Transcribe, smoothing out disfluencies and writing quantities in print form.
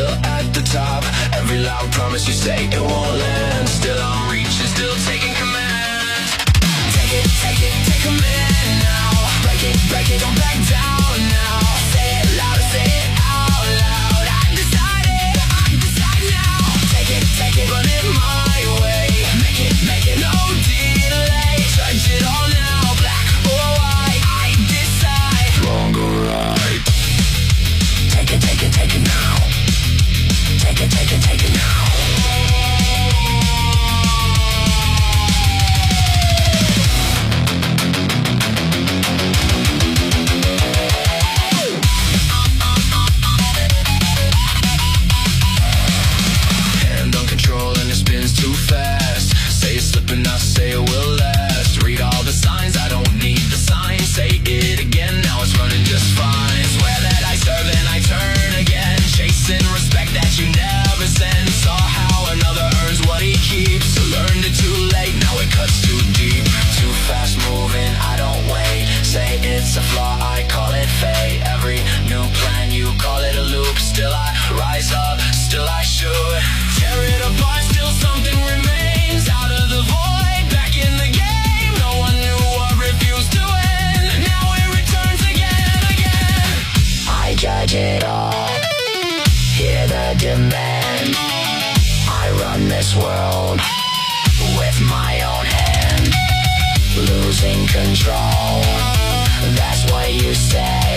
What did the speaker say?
still at the top. Every loud promise you say it won't land. Still on reach and still taking command. Take command now. Break it, don't back down now. Say it louder, say it out loud. I decide now. Take it, run it my way. Make it, no delay. Judge it all now, black or white. I decide, wrong or right. Take it now. Take it now. Hand on control and it spins too fast. Say it's slipping, I say it will last. Read all the signs, I don't need the signs. Say it again, now it's running just fine. Swear that I serve and I turn again. Chasing respect that you never send. Saw how another earns what he keeps. So learned it too late, now it cuts too deep. Too fast moving, I don't wait. Say it's a flaw, I call it fate. Every new plan, you call it a loop. Still I rise up, still I shoot. Tear it apart, still something remains. Out of the void, back in the game. No one knew what refused to end. Now it returns again. I judge it all, hear the demand. I run this world with my own hand. Losing control, that's what you say.